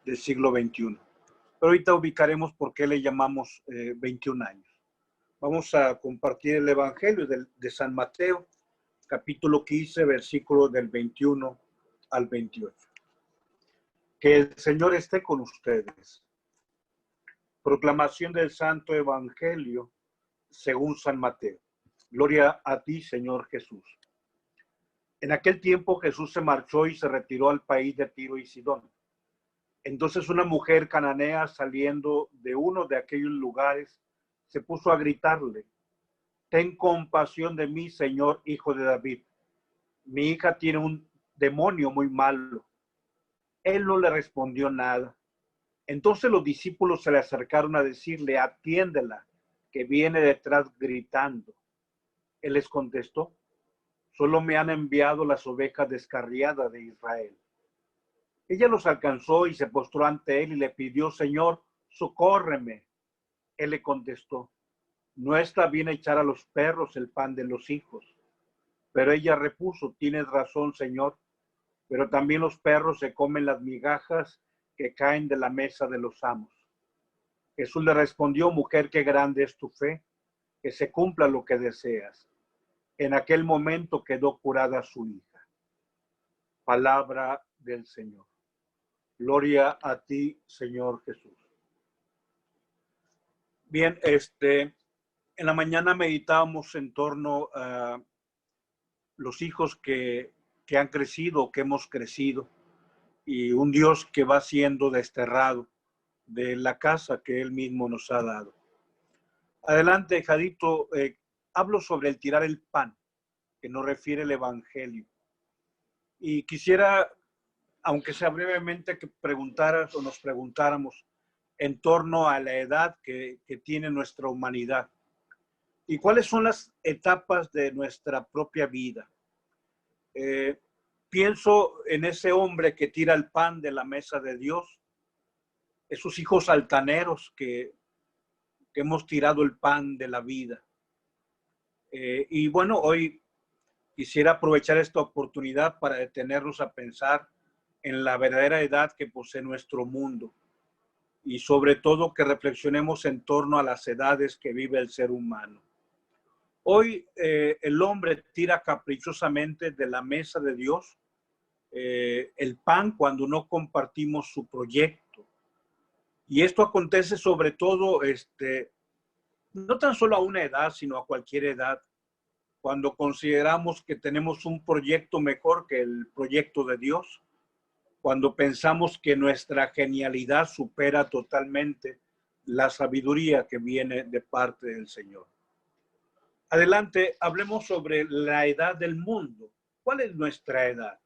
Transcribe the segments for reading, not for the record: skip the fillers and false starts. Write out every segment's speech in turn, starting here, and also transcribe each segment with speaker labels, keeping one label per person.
Speaker 1: del siglo XXI. Pero ahorita ubicaremos por qué le llamamos 21 años. Vamos a compartir el Evangelio de San Mateo, capítulo 15, versículo del 21 al 28. Que el Señor esté con ustedes. Proclamación del Santo Evangelio según San Mateo. Gloria a ti, Señor Jesús. En aquel tiempo Jesús se marchó y se retiró al país de Tiro y Sidón. Entonces una mujer cananea saliendo de uno de aquellos lugares se puso a gritarle: ten compasión de mí, Señor, hijo de David. Mi hija tiene un demonio muy malo. Él no le respondió nada. Entonces los discípulos se le acercaron a decirle: atiéndela, que viene detrás gritando. Él les contestó: solo me han enviado las ovejas descarriadas de Israel. Ella los alcanzó y se postró ante él y le pidió: Señor, socórreme. Él le contestó: no está bien echar a los perros el pan de los hijos. Pero ella repuso: tienes razón, Señor, pero también los perros se comen las migajas que caen de la mesa de los amos. Jesús le respondió: mujer, qué grande es tu fe, que se cumpla lo que deseas. En aquel momento quedó curada su hija. Palabra del Señor. Gloria a ti, Señor Jesús. Bien, en la mañana meditábamos en torno a los hijos que han crecido, que hemos crecido, y un Dios que va siendo desterrado de la casa que Él mismo nos ha dado. Adelante, Jadito, hablo sobre el tirar el pan, que nos refiere el Evangelio. Y quisiera, aunque sea brevemente, que preguntaras o nos preguntáramos en torno a la edad que tiene nuestra humanidad. ¿Y cuáles son las etapas de nuestra propia vida? Pienso en ese hombre que tira el pan de la mesa de Dios, esos hijos altaneros que hemos tirado el pan de la vida. Y bueno, hoy quisiera aprovechar esta oportunidad para detenernos a pensar en la verdadera edad que posee nuestro mundo y sobre todo que reflexionemos en torno a las edades que vive el ser humano. Hoy el hombre tira caprichosamente de la mesa de Dios el pan cuando no compartimos su proyecto. Y esto acontece sobre todo, no tan solo a una edad, sino a cualquier edad. Cuando consideramos que tenemos un proyecto mejor que el proyecto de Dios, cuando pensamos que nuestra genialidad supera totalmente la sabiduría que viene de parte del Señor. Adelante, hablemos sobre la edad del mundo. ¿Cuál es nuestra edad?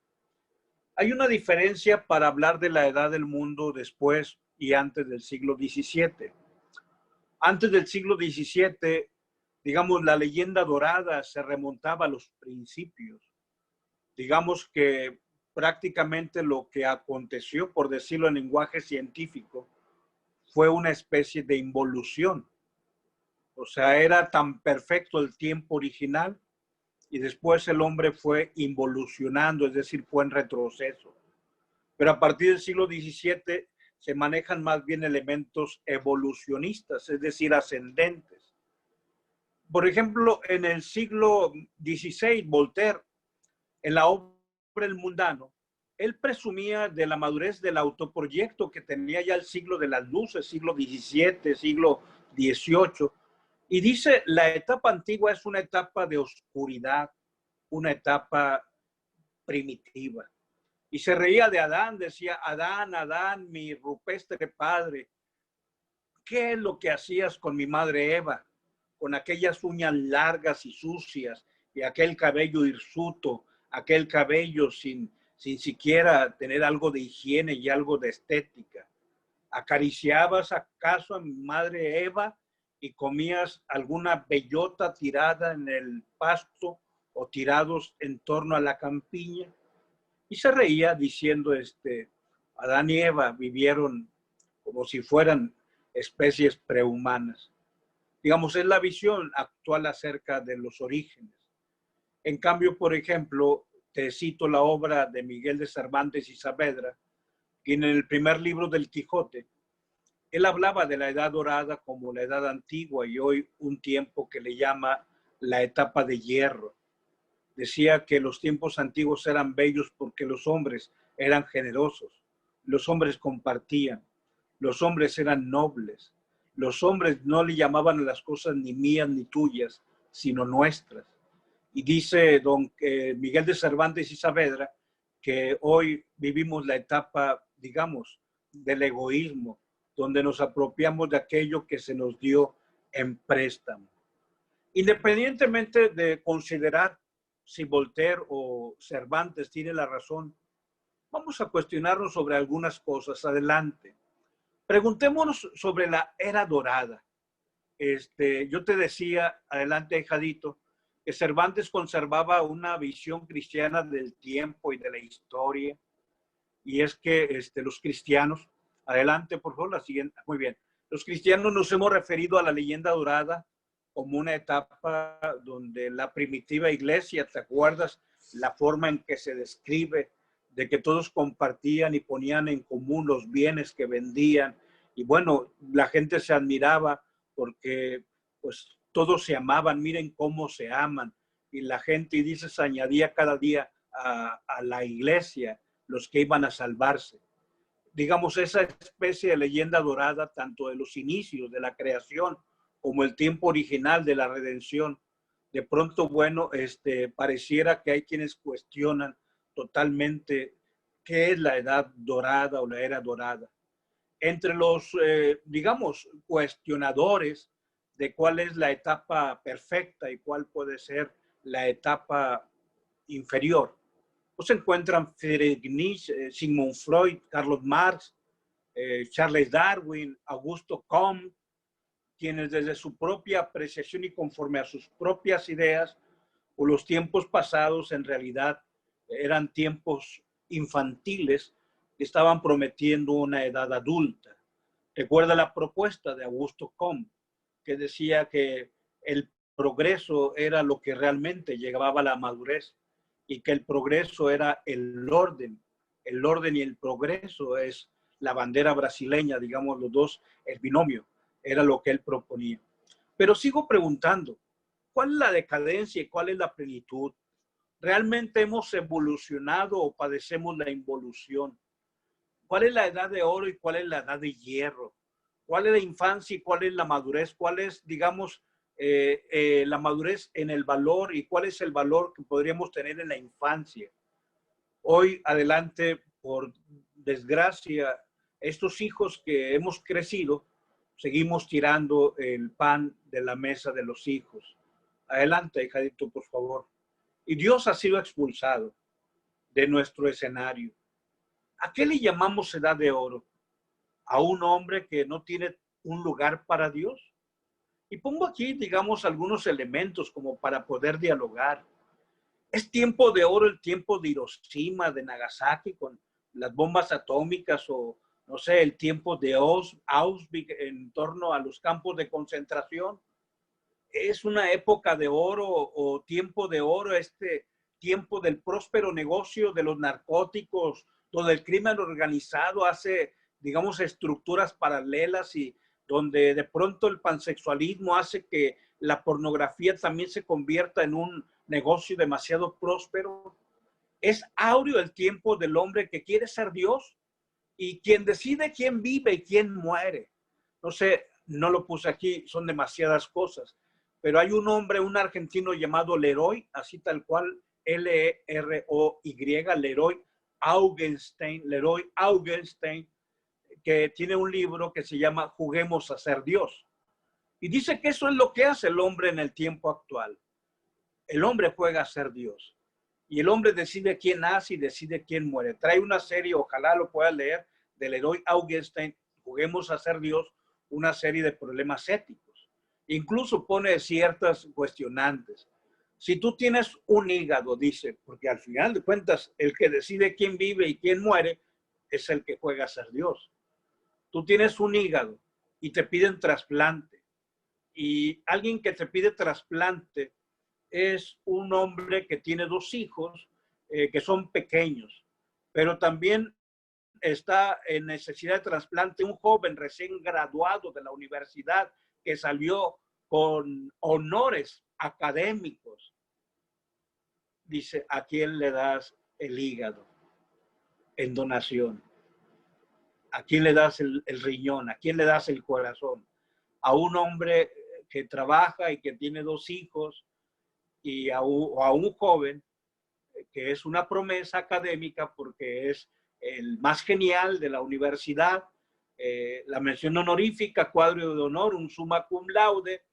Speaker 1: Hay una diferencia para hablar de la edad del mundo después y antes del siglo XVII. Antes del siglo XVII, digamos, la leyenda dorada se remontaba a los principios. Digamos que prácticamente lo que aconteció, por decirlo en lenguaje científico, fue una especie de involución. O sea, era tan perfecto el tiempo original y después el hombre fue involucionando, es decir, fue en retroceso. Pero a partir del siglo XVII se manejan más bien elementos evolucionistas, es decir, ascendentes. Por ejemplo, en el siglo XVI, Voltaire, en la obra El Mundano, él presumía de la madurez del autoproyecto que tenía ya el siglo de las luces, siglo XVII, siglo XVIII, y dice: la etapa antigua es una etapa de oscuridad, una etapa primitiva. Y se reía de Adán, decía: Adán, Adán, mi rupestre padre, ¿qué es lo que hacías con mi madre Eva? Con aquellas uñas largas y sucias y aquel cabello hirsuto, aquel cabello sin siquiera tener algo de higiene y algo de estética. ¿Acariciabas acaso a mi madre Eva y comías alguna bellota tirada en el pasto o tirados en torno a la campiña? Y se reía diciendo, Adán y Eva vivieron como si fueran especies prehumanas. Digamos, es la visión actual acerca de los orígenes. En cambio, por ejemplo, te cito la obra de Miguel de Cervantes y Saavedra, Y en el primer libro del Quijote, él hablaba de la edad dorada como la edad antigua y hoy un tiempo que le llama la etapa de hierro. Decía que los tiempos antiguos eran bellos porque los hombres eran generosos, los hombres compartían, los hombres eran nobles, los hombres no le llamaban a las cosas ni mías ni tuyas, sino nuestras. Y dice don Miguel de Cervantes y Saavedra que hoy vivimos la etapa, digamos, del egoísmo, donde nos apropiamos de aquello que se nos dio en préstamo. Independientemente de considerar si Voltaire o Cervantes tiene la razón, vamos a cuestionarnos sobre algunas cosas. Adelante. Preguntémonos sobre la era dorada. Yo te decía, adelante, hijadito, que Cervantes conservaba una visión cristiana del tiempo y de la historia. Y es que los cristianos, adelante, por favor, la siguiente, muy bien. Los cristianos nos hemos referido a la leyenda dorada como una etapa donde la primitiva iglesia, ¿te acuerdas? La forma en que se describe de que todos compartían y ponían en común los bienes que vendían. Y bueno, la gente se admiraba porque pues todos se amaban, miren cómo se aman. Y la gente, y dices, añadía cada día a la iglesia los que iban a salvarse. Digamos, esa especie de leyenda dorada, tanto de los inicios de la creación como el tiempo original de la redención. De pronto, bueno, pareciera que hay quienes cuestionan totalmente qué es la edad dorada o la era dorada. Entre los, digamos, cuestionadores de cuál es la etapa perfecta y cuál puede ser la etapa inferior, pues se encuentran Friedrich Nietzsche, Sigmund Freud, Carlos Marx, Charles Darwin, Augusto Comte, quienes desde su propia apreciación y conforme a sus propias ideas o los tiempos pasados en realidad eran tiempos infantiles que estaban prometiendo una edad adulta. Recuerda la propuesta de Augusto Comte, que decía que el progreso era lo que realmente llevaba a la madurez y que el progreso era el orden. El orden y el progreso es la bandera brasileña, digamos los dos, el binomio, era lo que él proponía. Pero sigo preguntando, ¿cuál es la decadencia y cuál es la plenitud? ¿Realmente hemos evolucionado o padecemos la involución? ¿Cuál es la edad de oro y cuál es la edad de hierro? ¿Cuál es la infancia y cuál es la madurez? ¿Cuál es, digamos, la madurez en el valor y cuál es el valor que podríamos tener en la infancia? Hoy, adelante, por desgracia, estos hijos que hemos crecido, seguimos tirando el pan de la mesa de los hijos. Adelante, hijadito, por favor. Y Dios ha sido expulsado de nuestro escenario. ¿A qué le llamamos edad de oro? ¿A un hombre que no tiene un lugar para Dios? Y pongo aquí, digamos, algunos elementos como para poder dialogar. ¿Es tiempo de oro el tiempo de Hiroshima, de Nagasaki, con las bombas atómicas o, no sé, el tiempo de Auschwitz en torno a los campos de concentración? ¿Es una época de oro o tiempo de oro tiempo del próspero negocio de los narcóticos, donde el crimen organizado hace, digamos, estructuras paralelas y donde de pronto el pansexualismo hace que la pornografía también se convierta en un negocio demasiado próspero? ¿Es áureo el tiempo del hombre que quiere ser Dios y quien decide quién vive y quién muere? No sé, no lo puse aquí, son demasiadas cosas, pero hay un hombre, un argentino llamado Leroy, así tal cual, Leroy, Leroy Augenstein, que tiene un libro que se llama Juguemos a ser Dios. Y dice que eso es lo que hace el hombre en el tiempo actual. El hombre juega a ser Dios. Y el hombre decide quién nace y decide quién muere. Trae una serie, ojalá lo pueda leer, del Leroy Augenstein, Juguemos a ser Dios, una serie de problemas éticos. Incluso pone ciertas cuestionantes. Si tú tienes un hígado, dice, porque al final de cuentas, el que decide quién vive y quién muere es el que juega a ser Dios. Tú tienes un hígado y te piden trasplante. Y alguien que te pide trasplante es un hombre que tiene dos hijos que son pequeños, pero también está en necesidad de trasplante, un joven recién graduado de la universidad que salió con honores académicos. Dice, ¿a quién le das el hígado en donación? ¿A quién le das el riñón? ¿A quién le das el corazón? A un hombre que trabaja y que tiene 2 hijos y a un joven que es una promesa académica porque es el más genial de la universidad, la mención honorífica, cuadro de honor, un summa cum laude.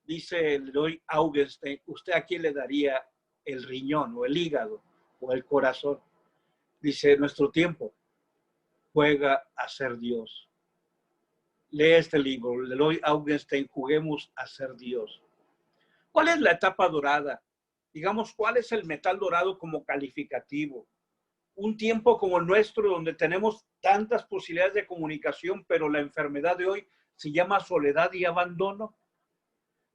Speaker 1: Dice Leroy Augenstein, ¿usted a quién le daría el riñón o el hígado o el corazón? Dice, nuestro tiempo juega a ser Dios. Lee este libro, Leroy Augenstein, Juguemos a ser Dios. ¿Cuál es la etapa dorada? Digamos, ¿cuál es el metal dorado como calificativo? Un tiempo como el nuestro, donde tenemos tantas posibilidades de comunicación, pero la enfermedad de hoy se llama soledad y abandono.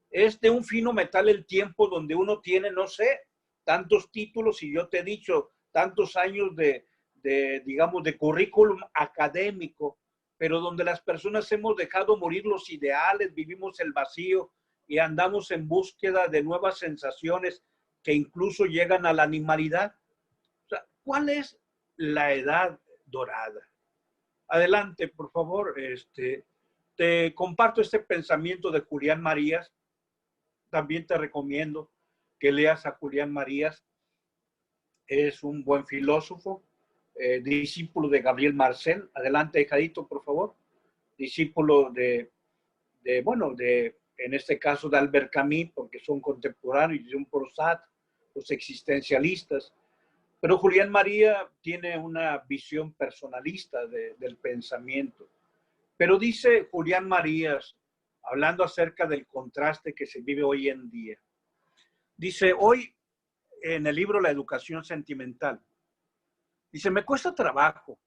Speaker 1: Es de un fino metal el tiempo donde uno tiene, no sé, tantos títulos, y yo te he dicho, tantos años digamos, de currículum académico, pero donde las personas hemos dejado morir los ideales, vivimos el vacío y andamos en búsqueda de nuevas sensaciones que incluso llegan a la animalidad. O sea, ¿cuál es la edad dorada? Adelante, por favor. Te comparto este pensamiento de Julián Marías. También te recomiendo que leas a Julián Marías. Es un buen filósofo, discípulo de Gabriel Marcel. Adelante, hijadito, por favor. Discípulo en este caso de Albert Camus, porque son contemporáneos, y de un Proust, los existencialistas. Pero Julián María tiene una visión personalista del pensamiento. Pero dice Julián Marías, hablando acerca del contraste que se vive hoy en día, dice, hoy en el libro La educación sentimental, dice, me cuesta trabajo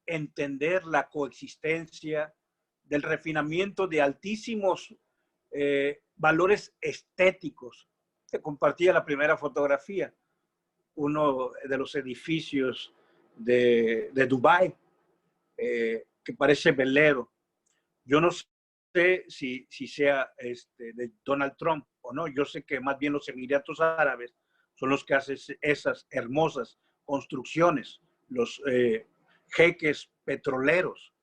Speaker 1: entender la coexistencia del refinamiento de altísimos valores estéticos. Te compartía la primera fotografía, uno de los edificios de Dubái, que parece velero. Yo no sé si sea de Donald Trump o no. Yo sé que más bien los Emiratos Árabes son los que hacen esas hermosas construcciones, los jeques petroleros,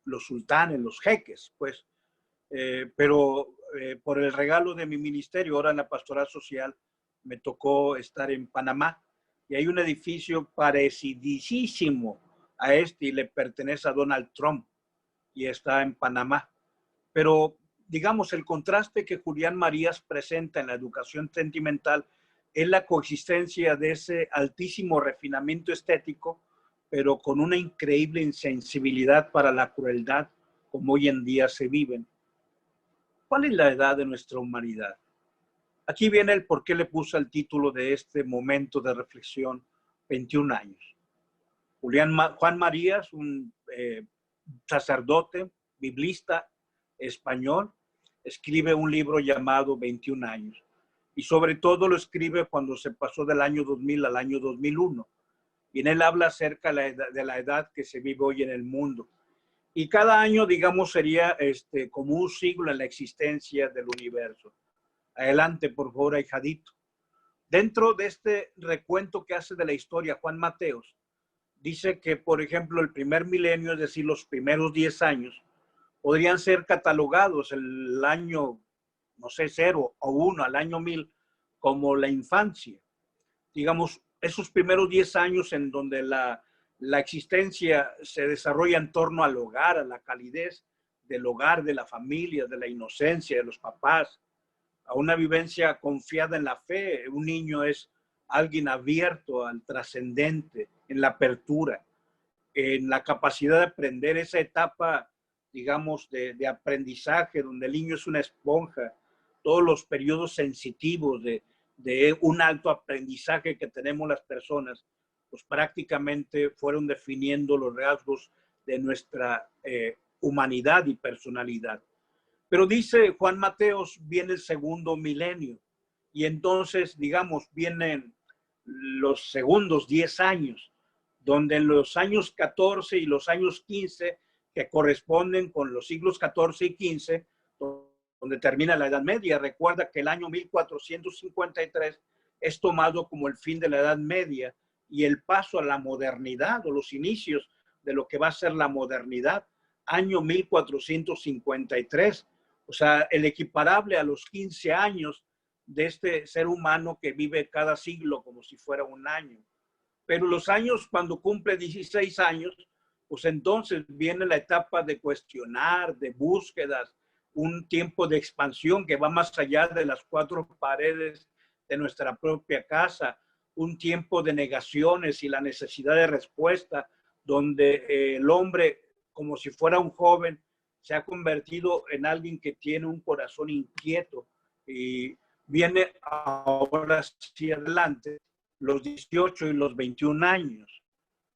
Speaker 1: los sultanes, los jeques, pues. Pero por el regalo de mi ministerio, ahora en la pastoral social, me tocó estar en Panamá y hay un edificio parecidísimo a este y le pertenece a Donald Trump y está en Panamá. Pero digamos, el contraste que Julián Marías presenta en la educación sentimental es la coexistencia de ese altísimo refinamiento estético, pero con una increíble insensibilidad para la crueldad como hoy en día se viven. ¿Cuál es la edad de nuestra humanidad? Aquí viene el por qué le puse el título de este momento de reflexión, 21 años. Juan Marías, un sacerdote, biblista español, escribe un libro llamado 21 años. Y sobre todo lo escribe cuando se pasó del año 2000 al año 2001. Y en él habla acerca de la edad que se vive hoy en el mundo. Y cada año, digamos, sería como un siglo en la existencia del universo. Adelante, por favor, ahijadito. Dentro de este recuento que hace de la historia Juan Mateos, dice que, por ejemplo, el primer milenio, es decir, los primeros 10 años, podrían ser catalogados el año, no sé, 0 o 1 al año 1000 como la infancia. Digamos, esos primeros 10 años en donde la existencia se desarrolla en torno al hogar, a la calidez del hogar, de la familia, de la inocencia, de los papás, a una vivencia confiada en la fe. Un niño es alguien abierto al trascendente, en la apertura, en la capacidad de aprender, esa etapa, digamos, de aprendizaje, donde el niño es una esponja, todos los periodos sensitivos de un alto aprendizaje que tenemos las personas, pues prácticamente fueron definiendo los rasgos de nuestra humanidad y personalidad. Pero dice Juan Mateos, viene el segundo milenio y entonces, digamos, vienen los segundos 10 años, donde en los años 14 y los años 15, que corresponden con los siglos 14 y 15, donde termina la Edad Media. Recuerda que el año 1453 es tomado como el fin de la Edad Media y el paso a la modernidad o los inicios de lo que va a ser la modernidad, año 1453. O sea, el equiparable a los 15 años de este ser humano que vive cada siglo como si fuera un año. Pero los años, cuando cumple 16 años, pues entonces viene la etapa de cuestionar, de búsquedas, un tiempo de expansión que va más allá de las cuatro paredes de nuestra propia casa, un tiempo de negaciones y la necesidad de respuesta, donde el hombre, como si fuera un joven, se ha convertido en alguien que tiene un corazón inquieto y viene ahora hacia adelante los 18 y los 21 años,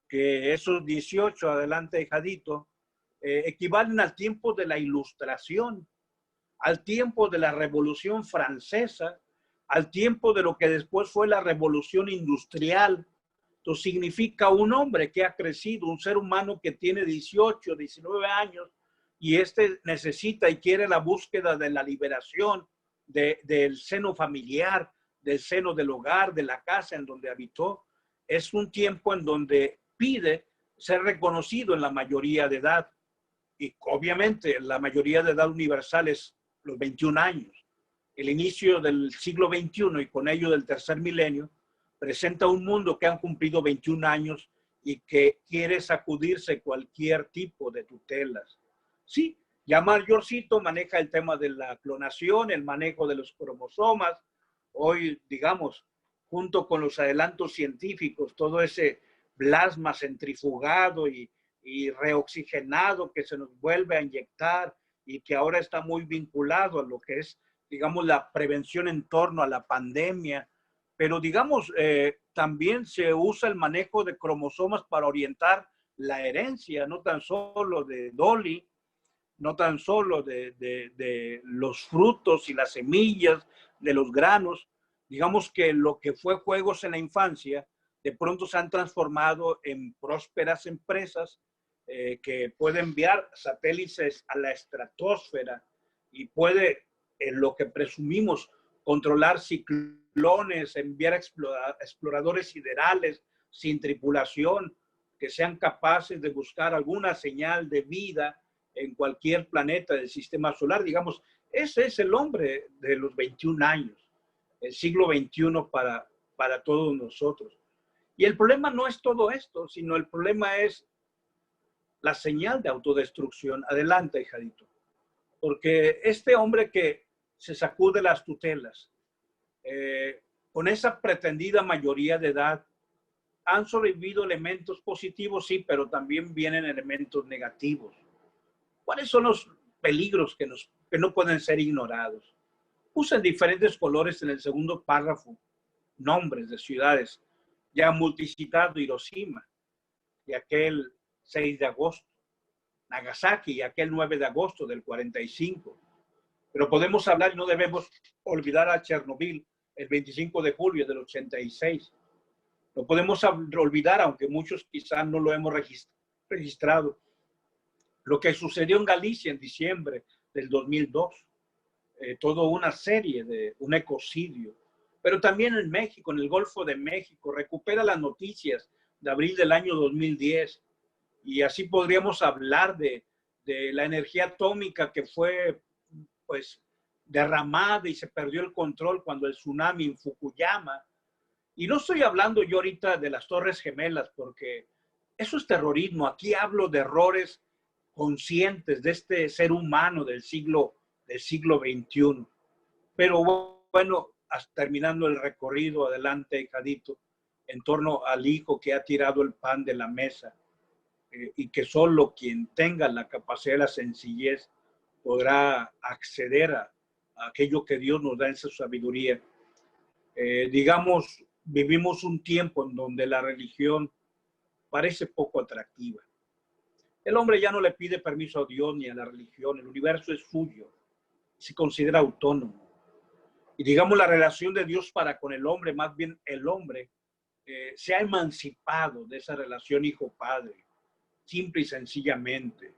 Speaker 1: que esos 18 adelante, hijadito, equivalen al tiempo de la Ilustración, al tiempo de la Revolución Francesa, al tiempo de lo que después fue la Revolución Industrial. Entonces significa un hombre que ha crecido, un ser humano que tiene 18, 19 años y necesita y quiere la búsqueda de la liberación del seno familiar, del seno del hogar, de la casa en donde habitó. Es un tiempo en donde pide ser reconocido en la mayoría de edad. Y obviamente la mayoría de edad universal es los 21 años. El inicio del siglo XXI y con ello del tercer milenio presenta un mundo que han cumplido 21 años y que quiere sacudirse cualquier tipo de tutelas. Sí, ya mayorcito maneja el tema de la clonación, el manejo de los cromosomas. Hoy, digamos, junto con los adelantos científicos, todo ese plasma centrifugado y reoxigenado que se nos vuelve a inyectar y que ahora está muy vinculado a lo que es, digamos, la prevención en torno a la pandemia. Pero, digamos, también se usa el manejo de cromosomas para orientar la herencia, no tan solo de Dolly, no tan solo de los frutos y las semillas, de los granos. Digamos que lo que fue juegos en la infancia, de pronto se han transformado en prósperas empresas que pueden enviar satélites a la estratosfera y puede, en lo que presumimos, controlar ciclones, enviar exploradores siderales sin tripulación, que sean capaces de buscar alguna señal de vida en cualquier planeta del sistema solar. Digamos, ese es el hombre de los 21 años, el siglo XXI para todos nosotros. Y el problema no es todo esto, sino el problema es la señal de autodestrucción. Adelante, hijadito. Porque este hombre que se sacude las tutelas, con esa pretendida mayoría de edad, han sobrevivido elementos positivos, sí, pero también vienen elementos negativos. ¿Cuáles son los peligros que no pueden ser ignorados? Usan diferentes colores en el segundo párrafo, nombres de ciudades. Ya multicitado Hiroshima, y aquel 6 de agosto, Nagasaki, y aquel 9 de agosto del 45. Pero podemos hablar y no debemos olvidar a Chernobyl, el 25 de julio del 86. No podemos olvidar, aunque muchos quizás no lo hemos registrado, lo que sucedió en Galicia en diciembre del 2002. Toda una serie de un ecocidio. Pero también en México, en el Golfo de México, recupera las noticias de abril del año 2010. Y así podríamos hablar de la energía atómica que fue pues derramada y se perdió el control cuando el tsunami en Fukuyama. Y no estoy hablando yo ahorita de las Torres Gemelas, porque eso es terrorismo. Aquí hablo de errores conscientes de este ser humano del siglo XXI. Pero bueno, terminando el recorrido, adelante, hijadito, en torno al hijo que ha tirado el pan de la mesa y que solo quien tenga la capacidad de la sencillez podrá acceder a aquello que Dios nos da en su sabiduría. Digamos, vivimos un tiempo en donde la religión parece poco atractiva. El hombre ya no le pide permiso a Dios ni a la religión, el universo es suyo, se considera autónomo. Y digamos la relación de Dios para con el hombre, más bien el hombre se ha emancipado de esa relación hijo-padre, simple y sencillamente.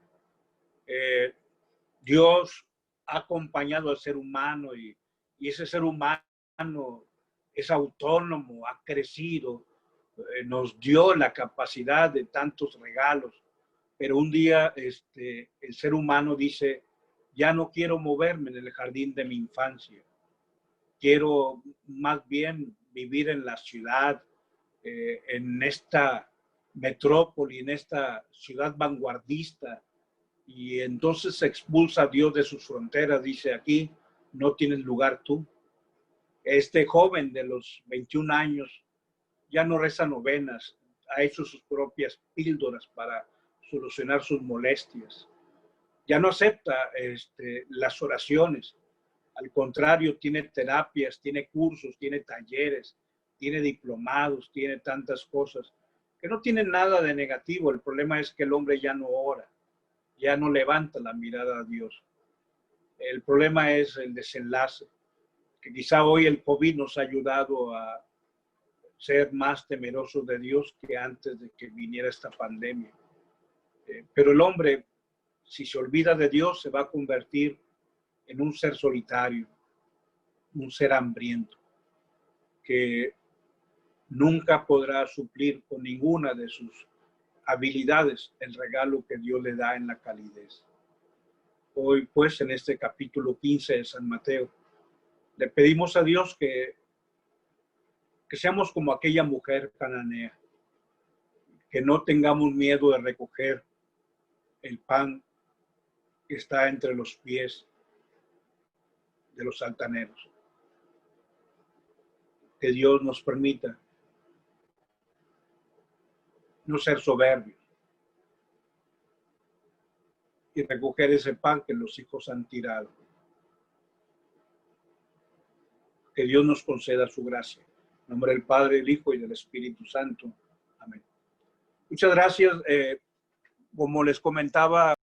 Speaker 1: Dios ha acompañado al ser humano y ese ser humano es autónomo, ha crecido, nos dio la capacidad de tantos regalos, pero un día el ser humano dice, ya no quiero moverme en el jardín de mi infancia, quiero más bien vivir en la ciudad, en esta metrópoli, en esta ciudad vanguardista, y entonces se expulsa a Dios de sus fronteras, dice, aquí no tienes lugar tú. Este joven de los 21 años ya no reza novenas, ha hecho sus propias píldoras para solucionar sus molestias. Ya no acepta las oraciones, al contrario, tiene terapias, tiene cursos, tiene talleres, tiene diplomados, tiene tantas cosas que no tienen nada de negativo. El problema es que el hombre ya no ora, ya no levanta la mirada a Dios. El problema es el desenlace, que quizá hoy el COVID nos ha ayudado a ser más temerosos de Dios que antes de que viniera esta pandemia. Pero el hombre, si se olvida de Dios, se va a convertir en un ser solitario, un ser hambriento, que nunca podrá suplir con ninguna de sus habilidades el regalo que Dios le da en la calidez. Hoy, pues, en este capítulo 15 de San Mateo, le pedimos a Dios que seamos como aquella mujer cananea, que no tengamos miedo de recoger el pan que está entre los pies de los altaneros. Que Dios nos permita no ser soberbios y recoger ese pan que los hijos han tirado. Que Dios nos conceda su gracia. En nombre del Padre, del Hijo y del Espíritu Santo. Amén. Muchas gracias. Como les comentaba,